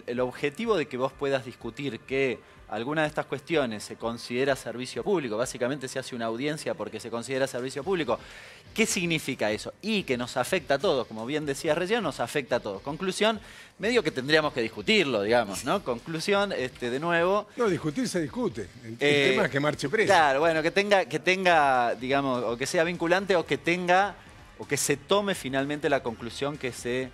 el objetivo de que vos puedas discutir que alguna de estas cuestiones se considera servicio público, básicamente se hace una audiencia porque se considera servicio público. ¿Qué significa eso? Y que nos afecta a todos, como bien decías recién, nos afecta a todos. Conclusión, medio que tendríamos que discutirlo, digamos, ¿no? Conclusión, de nuevo... No, discutir se discute. El tema es que marche preso. Claro, bueno, que tenga, digamos, o que sea vinculante o que tenga, o que se tome finalmente la conclusión que se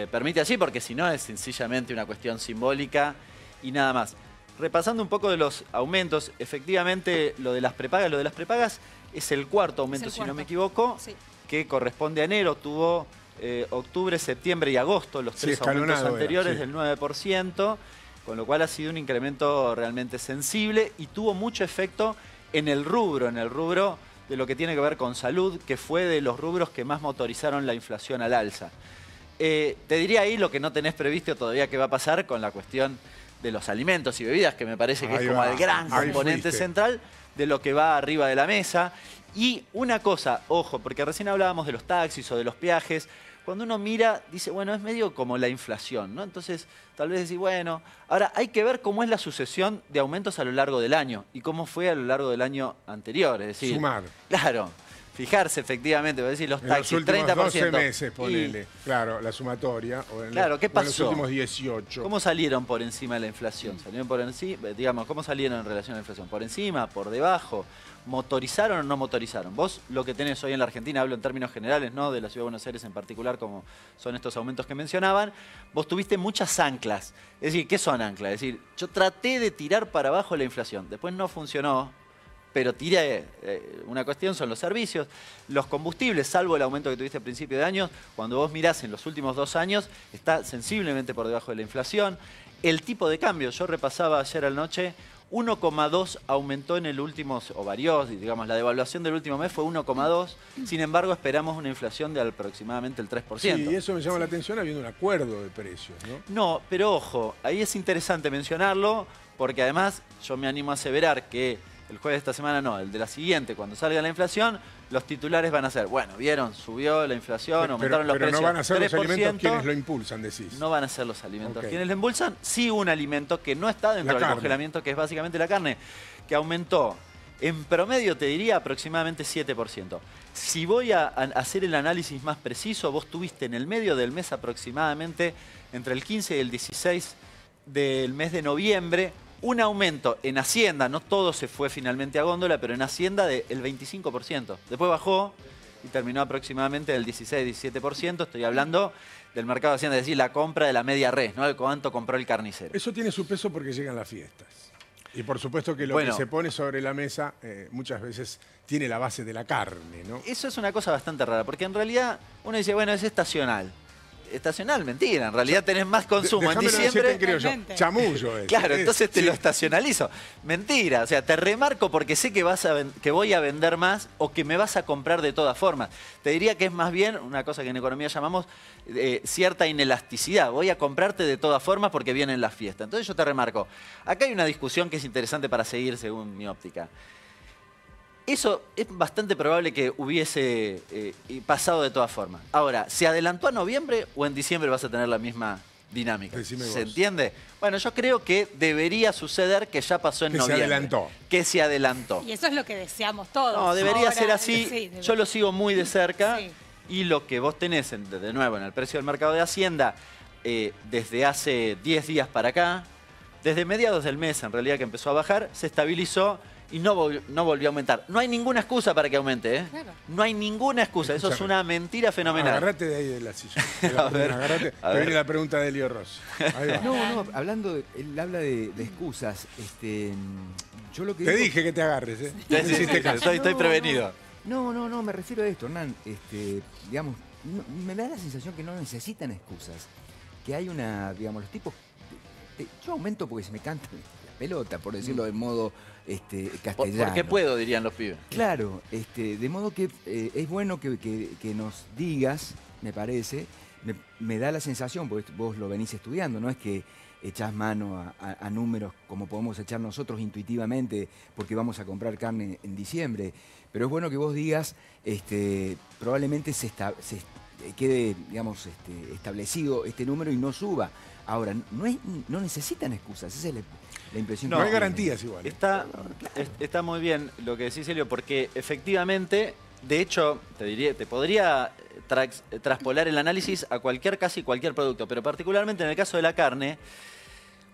permite allí, porque si no es sencillamente una cuestión simbólica y nada más. Repasando un poco de los aumentos, efectivamente lo de las prepagas es el cuarto aumento, si no me equivoco, sí, que corresponde a enero. Tuvo octubre, septiembre y agosto, los tres aumentos anteriores del 9%, con lo cual ha sido un incremento realmente sensible y tuvo mucho efecto en el rubro de lo que tiene que ver con salud, que fue de los rubros que más motorizaron la inflación al alza. Te diría ahí lo que no tenés previsto todavía que va a pasar con la cuestión de los alimentos y bebidas, que me parece que es como el gran componente central de lo que va arriba de la mesa. Y una cosa, ojo, porque recién hablábamos de los taxis o de los peajes, cuando uno mira, dice, bueno, es medio como la inflación, ¿no? Entonces, tal vez decir, bueno, ahora hay que ver cómo es la sucesión de aumentos a lo largo del año y cómo fue a lo largo del año anterior, es decir... Sumar. Claro. Fijarse, efectivamente, voy a decir, los taxis, 30%. En los últimos 12 meses, ponele. Claro, la sumatoria. Claro, ¿qué pasó? En los últimos 18. ¿Cómo salieron por encima de la inflación? ¿Salieron por encima? Digamos, ¿cómo salieron en relación a la inflación? ¿Por encima? ¿Por debajo? ¿Motorizaron o no motorizaron? Vos lo que tenés hoy en la Argentina, hablo en términos generales, no de la Ciudad de Buenos Aires en particular, como son estos aumentos que mencionaban, vos tuviste muchas anclas. Es decir, ¿qué son anclas? Es decir, yo traté de tirar para abajo la inflación, después no funcionó. Pero tiré, una cuestión son los servicios, los combustibles, salvo el aumento que tuviste a principio de año, cuando vos mirás en los últimos 2 años, está sensiblemente por debajo de la inflación. El tipo de cambio, yo repasaba ayer a la noche, 1,2 aumentó en el último, o varió, digamos, la devaluación del último mes fue 1,2, sin embargo esperamos una inflación de aproximadamente el 3%. Sí, y eso me llama la atención habiendo un acuerdo de precios, ¿no? No, pero ojo, ahí es interesante mencionarlo, porque además yo me animo a aseverar que el jueves de esta semana no, el de la siguiente, cuando salga la inflación, los titulares van a ser, bueno, vieron, subió la inflación, aumentaron los precios. Pero no van a ser 3%, los alimentos quienes lo impulsan, decís. No van a ser los alimentos quienes lo impulsan. Sí, un alimento que no está dentro del congelamiento, que es básicamente la carne, que aumentó en promedio, te diría, aproximadamente 7%. Si voy a hacer el análisis más preciso, vos tuviste en el medio del mes aproximadamente, entre el 15 y el 16 del mes de noviembre, un aumento en Hacienda, no todo se fue finalmente a góndola, pero en Hacienda del 25%. Después bajó y terminó aproximadamente del 16-17%. Estoy hablando del mercado de Hacienda, es decir, la compra de la media res, ¿no? De cuánto compró el carnicero. Eso tiene su peso porque llegan las fiestas. Y por supuesto que lo que se pone sobre la mesa muchas veces tiene la base de la carne, ¿no? Eso es una cosa bastante rara, porque en realidad uno dice, bueno, es estacional. Estacional, mentira. En realidad tenés más consumo en diciembre. Creo yo. Chamullo es. Claro, entonces te lo estacionalizo. Mentira. O sea, te remarco porque sé que que voy a vender más o que me vas a comprar de todas formas. Te diría que es más bien una cosa que en economía llamamos cierta inelasticidad. Voy a comprarte de todas formas porque vienen las fiestas. Entonces yo te remarco. Acá hay una discusión que es interesante para seguir según mi óptica. Eso es bastante probable que hubiese pasado de todas formas. Ahora, ¿se adelantó a noviembre o en diciembre vas a tener la misma dinámica? ¿Se entiende? Bueno, yo creo que debería suceder que ya pasó en noviembre. Que se adelantó. Que se adelantó. Y eso es lo que deseamos todos. No, debería ser así. Sí, yo lo sigo muy de cerca. Sí. Y lo que vos tenés, de nuevo, en el precio del mercado de Hacienda, desde hace 10 días para acá, desde mediados del mes, en realidad, que empezó a bajar, se estabilizó y no volvió a aumentar. No hay ninguna excusa para que aumente, ¿eh? Claro. No hay ninguna excusa. Escúchame. Eso es una mentira fenomenal. Agarrate de ahí de la silla. Agarrate. Te viene la pregunta de Elio Rossi. No, hablando, él habla de excusas. Yo lo que te dije que te agarres, ¿eh? Sí, estoy prevenido. No, me refiero a esto, Hernán. Digamos, me da la sensación que no necesitan excusas. Que hay una, digamos, los tipos... yo aumento porque se me canta la pelota, por decirlo de modo castellano. ¿Por qué puedo, dirían los pibes? Claro, de modo que es bueno que nos digas, me parece, me da la sensación, porque vos lo venís estudiando, no es que echás mano a números como podemos echar nosotros intuitivamente porque vamos a comprar carne en diciembre, pero es bueno que vos digas, probablemente quede, digamos, establecido este número y no suba. Ahora, no necesitan excusas, esa es la impresión. No hay garantías igual. Está muy bien lo que decís, Helio, porque efectivamente, de hecho, te podría traspolar el análisis a casi cualquier producto, pero particularmente en el caso de la carne,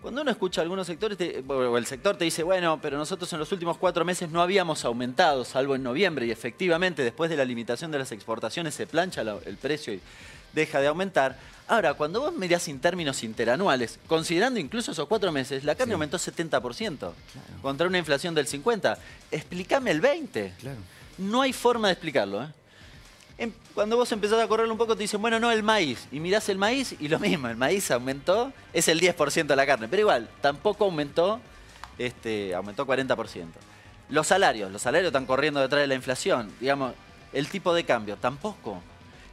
cuando uno escucha a algunos sectores, o el sector te dice, bueno, pero nosotros en los últimos 4 meses no habíamos aumentado, salvo en noviembre, y efectivamente después de la limitación de las exportaciones se plancha el precio y deja de aumentar. Ahora, cuando vos mirás en términos interanuales, considerando incluso esos 4 meses, la carne aumentó 70%, claro, contra una inflación del 50%. Explícame el 20%. Claro. No hay forma de explicarlo, ¿eh? Cuando vos empezás a correrlo un poco te dicen, bueno, no, el maíz. Y mirás el maíz y lo mismo, el maíz aumentó, es el 10% de la carne. Pero igual, tampoco aumentó, aumentó 40%. Los salarios están corriendo detrás de la inflación. Digamos, el tipo de cambio, tampoco.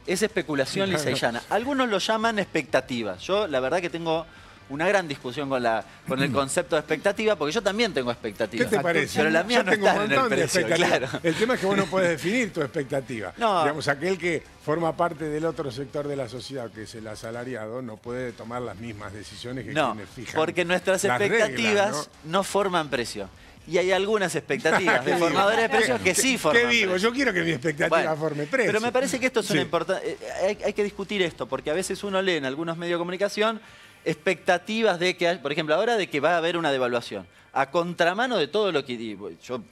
Es especulación lisa y llana. Algunos lo llaman expectativas. Yo, la verdad que tengo una gran discusión con el concepto de expectativa, porque yo también tengo expectativas. ¿Qué te parece? Pero la mía no está en el precio, claro. El tema es que vos no puedes definir tu expectativa. No. Digamos, aquel que forma parte del otro sector de la sociedad, que es el asalariado, no puede tomar las mismas decisiones que quienes fijan. Porque nuestras expectativas reglas, no forman precio. Y hay algunas expectativas de formadores de precios que sí forman precio. ¿Qué digo? Yo quiero que mi expectativa forme precio. Pero me parece que esto es una importante... Hay que discutir esto, porque a veces uno lee en algunos medios de comunicación expectativas de que, por ejemplo, ahora de que va a haber una devaluación. A contramano de todo lo que... Yo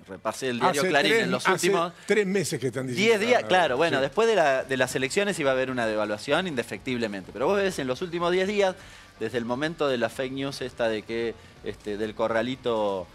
repasé el diario Clarín en los últimos... 3 meses que están diciendo. 10 días, claro, bueno, después de las elecciones iba a haber una devaluación indefectiblemente. Pero vos ves en los últimos 10 días, desde el momento de la fake news esta de que del corralito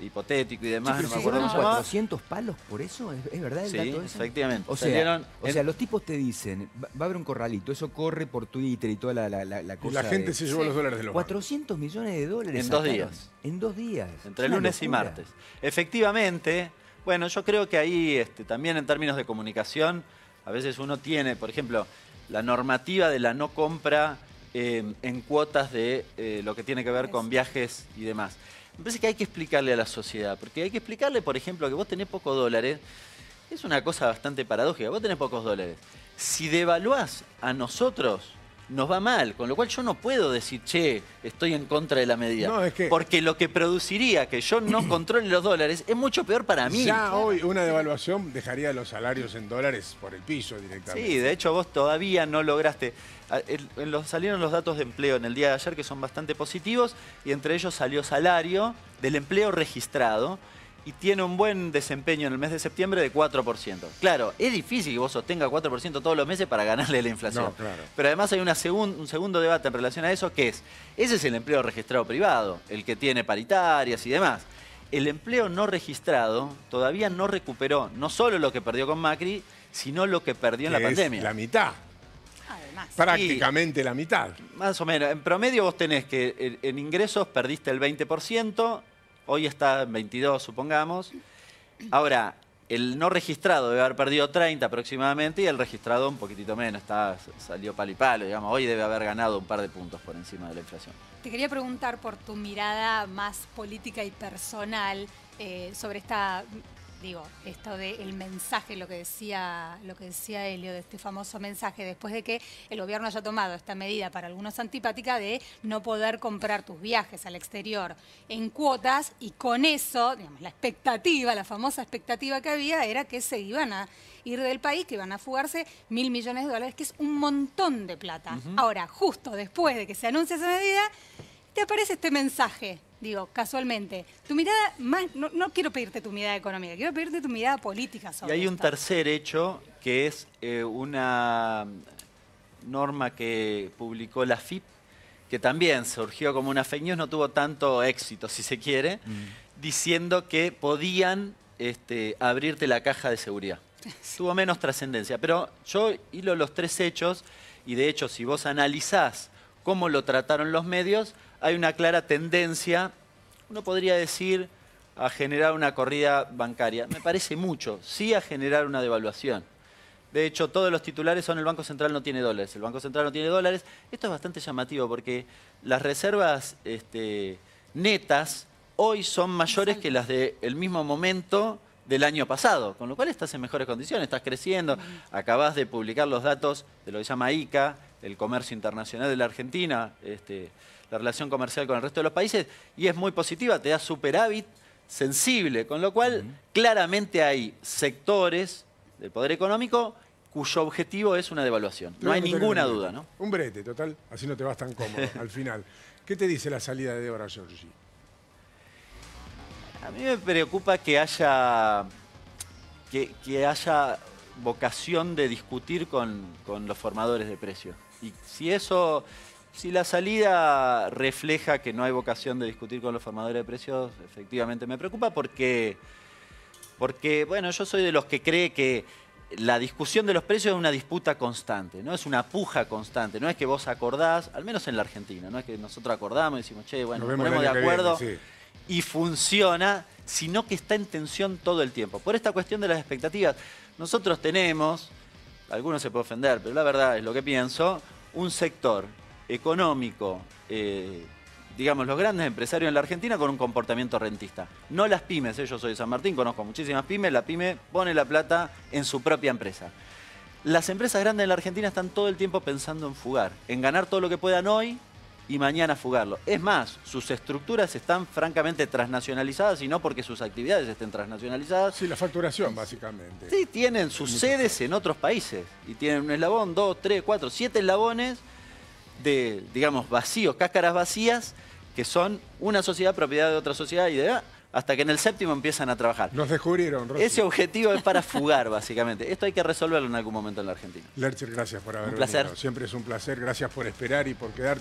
hipotético y demás, sí, no me acuerdo cómo se llamaba. 400 palos por eso, ¿es verdad el dato ese? Efectivamente. O sea, los tipos te dicen, va a haber un corralito, eso corre por Twitter y toda la cosa. Y la gente se llevó los dólares de los 400 millones de dólares. En 2 días. En 2 días. Entre lunes y martes. Efectivamente, bueno, yo creo que ahí también en términos de comunicación, a veces uno tiene, por ejemplo, la normativa de la no compra en cuotas de lo que tiene que ver con viajes y demás. Me parece que hay que explicarle a la sociedad, porque hay que explicarle, por ejemplo, que vos tenés pocos dólares. Es una cosa bastante paradójica. Vos tenés pocos dólares. Si devaluás a nosotros, nos va mal. Con lo cual yo no puedo decir, che, estoy en contra de la medida. No, es que... Porque lo que produciría que yo no controle los dólares es mucho peor para mí. Ya hoy una devaluación dejaría los salarios en dólares por el piso directamente. Sí, de hecho vos todavía no lograste... Salieron los datos de empleo en el día de ayer que son bastante positivos y entre ellos salió salario del empleo registrado y tiene un buen desempeño en el mes de septiembre de 4%. Claro, es difícil que vos sostenga 4% todos los meses para ganarle la inflación. No, claro. Pero además hay un segundo debate en relación a eso que ese es el empleo registrado privado, el que tiene paritarias y demás. El empleo no registrado todavía no recuperó no solo lo que perdió con Macri, sino lo que perdió en la pandemia. La mitad. Prácticamente la mitad. Más o menos. En promedio vos tenés que en ingresos perdiste el 20%, hoy está en 22, supongamos. Ahora, el no registrado debe haber perdido 30 aproximadamente y el registrado un poquitito menos, salió palo y palo, digamos. Hoy debe haber ganado un par de puntos por encima de la inflación. Te quería preguntar por tu mirada más política y personal sobre esto del mensaje, lo que decía Helio, de este famoso mensaje, después de que el gobierno haya tomado esta medida para algunos antipática de no poder comprar tus viajes al exterior en cuotas, y con eso, digamos, la famosa expectativa que había era que se iban a ir del país, que iban a fugarse 1.000 millones de dólares, que es un montón de plata. Ahora, justo después de que se anuncia esa medida, te aparece este mensaje. Digo, casualmente, tu mirada, no quiero pedirte tu mirada económica, quiero pedirte tu mirada política sobre Y hay un esto. tercer hecho, que es una norma que publicó la FIP, que también surgió como una fake news, no tuvo tanto éxito, si se quiere, diciendo que podían abrirte la caja de seguridad. Tuvo menos trascendencia, pero yo hilo los 3 hechos, y de hecho, si vos analizás cómo lo trataron los medios, hay una clara tendencia, uno podría decir, a generar una corrida bancaria. Me parece mucho, sí a generar una devaluación. De hecho, todos los titulares son el Banco Central no tiene dólares, el Banco Central no tiene dólares. Esto es bastante llamativo porque las reservas netas hoy son mayores que las del mismo momento del año pasado, con lo cual estás en mejores condiciones, estás creciendo, acabás de publicar los datos de lo que se llama ICA, el comercio internacional de la Argentina, la relación comercial con el resto de los países, y es muy positiva, te da superávit sensible, con lo cual claramente hay sectores del poder económico cuyo objetivo es una devaluación. No hay ninguna duda, ¿no? Un brete, total, así no te vas tan cómodo al final. ¿Qué te dice la salida de Deborah Giorgi? A mí me preocupa que haya vocación de discutir con los formadores de precios. Y si la salida refleja que no hay vocación de discutir con los formadores de precios, efectivamente me preocupa porque bueno, yo soy de los que cree que la discusión de los precios es una disputa constante, no es una puja constante, no es que vos acordás, al menos en la Argentina, no es que nosotros acordamos y decimos, che, bueno, nos ponemos de acuerdo y funciona, sino que está en tensión todo el tiempo. Por esta cuestión de las expectativas, nosotros tenemos, algunos se pueden ofender, pero la verdad es lo que pienso, un sector económico, digamos, los grandes empresarios en la Argentina con un comportamiento rentista. No las pymes, yo soy de San Martín, conozco muchísimas pymes, la pyme pone la plata en su propia empresa. Las empresas grandes en la Argentina están todo el tiempo pensando en fugar, en ganar todo lo que puedan hoy y mañana fugarlo. Es más, sus estructuras están francamente transnacionalizadas y no porque sus actividades estén transnacionalizadas. Sí, la facturación, básicamente. Sí, tienen sus sedes en otros países y tienen un eslabón, 2, 3, 4, 7 eslabones de, digamos, vacíos, cáscaras vacías, que son una sociedad propiedad de otra sociedad y hasta que en el séptimo empiezan a trabajar. Nos descubrieron, Rossi. Ese objetivo es para fugar, básicamente. Esto hay que resolverlo en algún momento en la Argentina. Lercher, gracias por haber venido. Un placer. Siempre es un placer. Gracias por esperar y por quedarte.